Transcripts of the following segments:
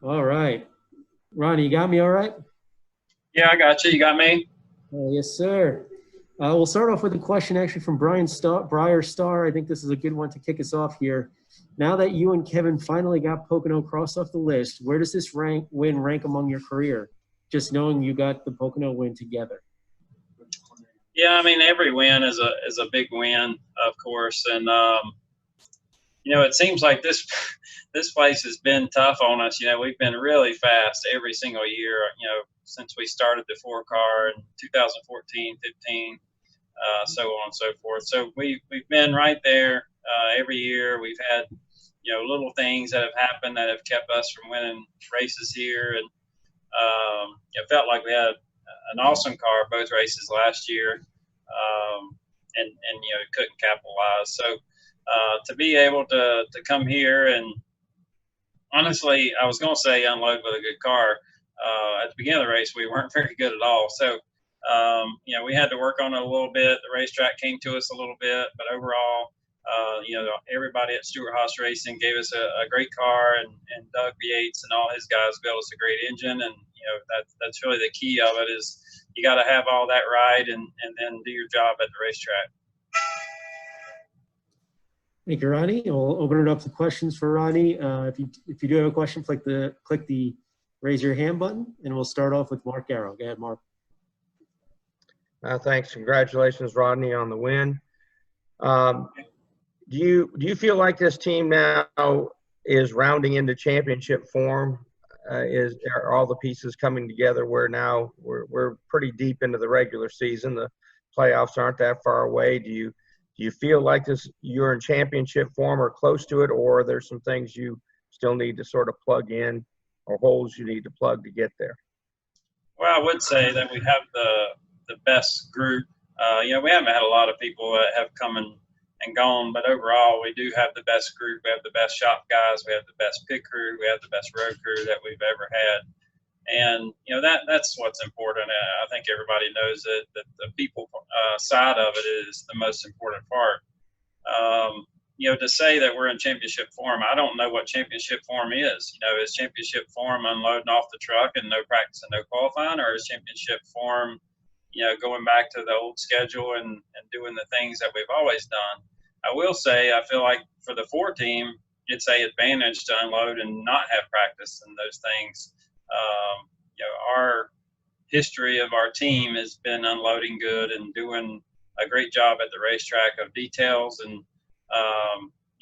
All right. Ronnie, you got me all right? Yeah, I got you. You got me? Yes, sir. We'll start off with a question actually from Briar Star. I think this is a good one to kick us off here. Now that you and Kevin finally got Pocono crossed off the list, where does this win rank among your career? Just knowing you got the Pocono win together. Yeah, I mean every win is a big win, of course, and it seems like this place has been tough on us. We've been really fast every single year. Since we started the 4-car in 2014, 15, so on and so forth. So we've been right there every year. We've had little things that have happened that have kept us from winning races here, and it felt like we had an awesome car both races last year, and couldn't capitalize. So to be able to come here, and honestly, I was going to say unload with a good car. At the beginning of the race, we weren't very good at all. So we had to work on it a little bit. The racetrack came to us a little bit, but overall, everybody at Stewart Haas Racing gave us a great car, and Doug Yates and all his guys built us a great engine. And that's really the key of it, is you got to have all that right, and then do your job at the racetrack. Thank you, Ronnie. We'll open it up to questions for Ronnie. If you do have a question, click the raise your hand button, and we'll start off with Mark Garrow. Go ahead, Mark. Thanks. Congratulations, Rodney, on the win. Do you feel like this team now is rounding into championship form? Are all the pieces coming together where now we're pretty deep into the regular season? The playoffs aren't that far away. Do you feel like you're in championship form or close to it, or are there some things you still need to sort of plug in, or holes you need to plug to get there? Well, I would say that we have the best group. We haven't had a lot of people that have come and gone, but overall, we do have the best group. We have the best shop guys. We have the best pit crew. We have the best road crew that we've ever had. And, that's what's important. I think everybody knows that the people side of it is the most important part. To say that we're in championship form, I don't know what championship form is. Is championship form unloading off the truck and no practice and no qualifying, or is championship form, going back to the old schedule and doing the things that we've always done? I will say, I feel like for the 4 team, it's an advantage to unload and not have practice and those things. Our history of our team has been unloading good and doing a great job at the racetrack of details and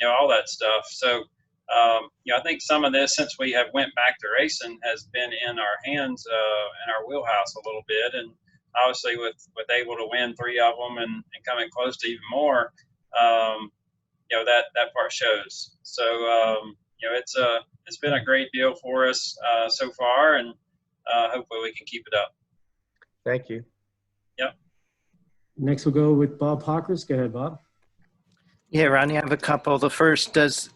all that stuff. So I think some of this, since we have went back to racing, has been in our hands, in our wheelhouse a little bit. And obviously with able to win 3 of them and coming close to even more, that part shows. So it's been a great deal for us so far, and hopefully we can keep it up. Thank you. Yep. Next we'll go with Bob Pockris. Go ahead, Bob. Yeah, Rodney, I have a couple. The first, does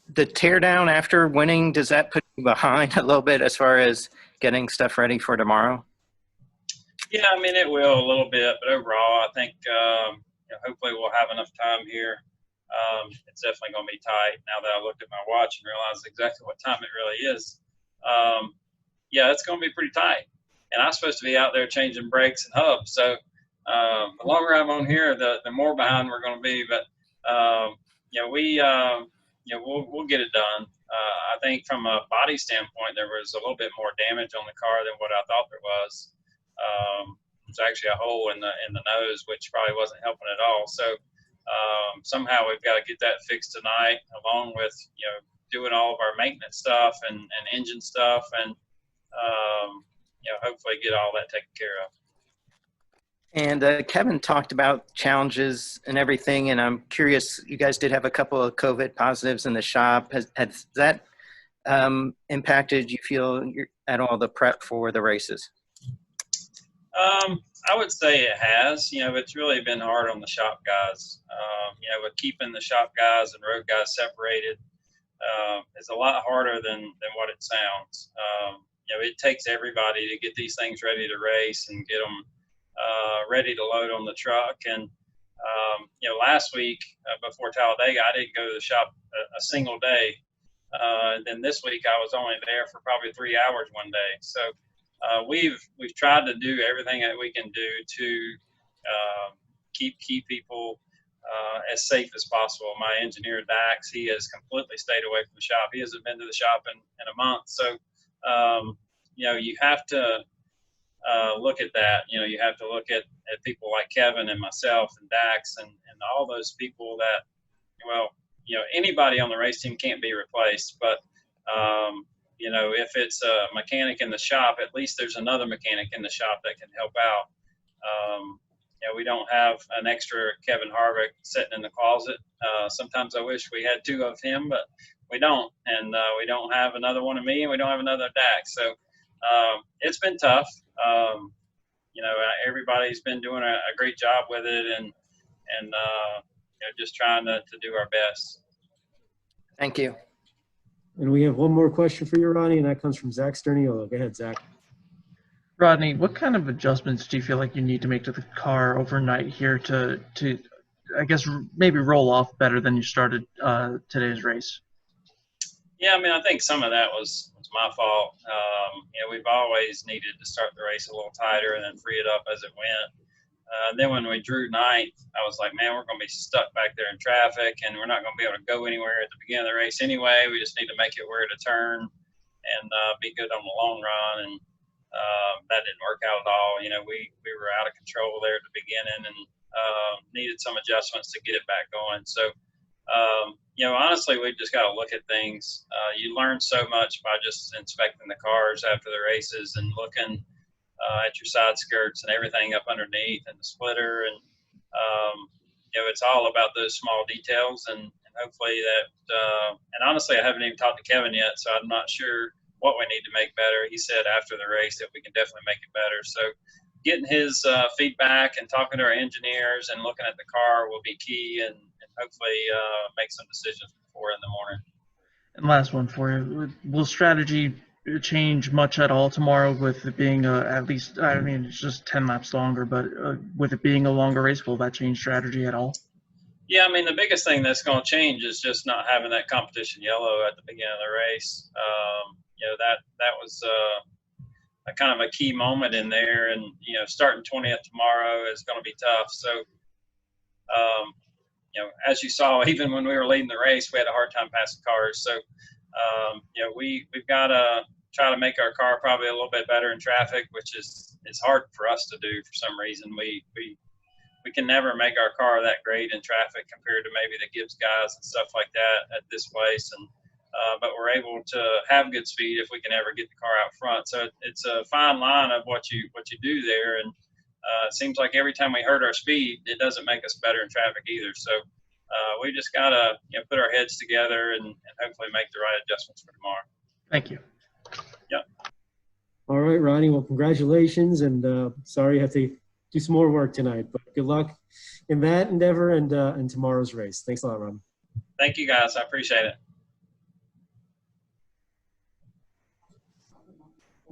the teardown after winning, does that put you behind a little bit as far as getting stuff ready for tomorrow? Yeah, I mean, it will a little bit, but overall, I think hopefully we'll have enough time here. It's definitely going to be tight now that I looked at my watch and realized exactly what time it really is. Yeah, it's going to be pretty tight. And I'm supposed to be out there changing brakes and hubs. So the longer I'm on here, the more behind we're going to be. But we'll get it done. I think from a body standpoint, there was a little bit more damage on the car than what I thought there was. There's actually a hole in the nose, which probably wasn't helping at all. So somehow we've got to get that fixed tonight, along with doing all of our maintenance stuff and engine stuff, and hopefully get all that taken care of. And Kevin talked about challenges and everything, and I'm curious, you guys did have a couple of COVID positives in the shop. Has that impacted, you feel, at all the prep for the races? I would say it has. It's really been hard on the shop guys. With keeping the shop guys and road guys separated, is a lot harder than what it sounds. It takes everybody to get these things ready to race and get them ready to load on the truck. And last week before Talladega, I didn't go to the shop a single day Then this week I was only there for probably 3 hours one day. So we've tried to do everything that we can do to keep people as safe as possible. My engineer Dax, he has completely stayed away from the shop. He hasn't been to the shop in a month. So you know, you have to look at that. You know, you have to look at people like Kevin and myself and Dax and all those people that, well, you know, anybody on the race team can't be replaced, but you know, if it's a mechanic in the shop, at least there's another mechanic in the shop that can help out. You know, we don't have an extra Kevin Harvick sitting in the closet. Sometimes I wish we had 2 of him, but we don't. And we don't have another one of me, and we don't have another Dax. So it's been tough. You know, everybody's been doing a great job with it, and you know, just trying to do our best. Thank you. And we have one more question for you, Ronnie, and that comes from Zach Sterniolo. Go ahead, Zach. Rodney, what kind of adjustments do you feel like you need to make to the car overnight here to I guess, maybe roll off better than you started today's race? Yeah, I mean, I think some of that was my fault. You know, we've always needed to start the race a little tighter and then free it up as it went. Then when we drew ninth, I was like, man, we're going to be stuck back there in traffic, and we're not going to be able to go anywhere at the beginning of the race anyway. We just need to make it where to turn and be good on the long run. And that didn't work out at all. You know, we were out of control there at the beginning and needed some adjustments to get it back going. So, you know, honestly, we've just got to look at things. You learn so much by just inspecting the cars after the races and looking at your side skirts and everything up underneath and the splitter. And, you know, it's all about those small details. And hopefully that, and honestly, I haven't even talked to Kevin yet, so I'm not sure what we need to make better. He said after the race that we can definitely make it better. So getting his feedback and talking to our engineers and looking at the car will be key, and hopefully make some decisions before in the morning. And last one for you. Will strategy change much at all tomorrow with it being at least, I mean, it's just 10 laps longer, but with it being a longer race, will that change strategy at all? Yeah, I mean, the biggest thing that's going to change is just not having that competition yellow at the beginning of the race. You know, that was a kind of a key moment in there, and you know, starting 20th tomorrow is going to be tough. So, you know, as you saw, even when we were leading the race, we had a hard time passing cars. So, you know, we've got to try to make our car probably a little bit better in traffic, which is hard for us to do for some reason. We can never make our car that great in traffic compared to maybe the Gibbs guys and stuff like that at this place. And but we're able to have good speed if we can ever get the car out front. So it's a fine line of what you do there. And it seems like every time we hurt our speed, it doesn't make us better in traffic either. So we just got to, you know, put our heads together and hopefully make the right adjustments for tomorrow. Thank you. Yep. All right, Ronnie. Well, congratulations, and sorry you have to do some more work tonight, but good luck in that endeavor and tomorrow's race. Thanks a lot, Ron. Thank you, guys. I appreciate it.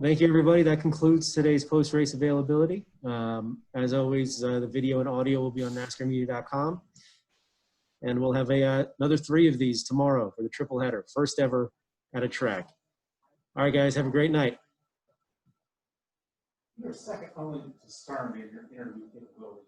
Thank you, everybody. That concludes today's post-race availability. As always, the video and audio will be on NASCARmedia.com. And we'll have another 3 of these tomorrow for the triple header, first ever at a track. All right, guys, have a great night. You're second only to Starman in your interview capabilities.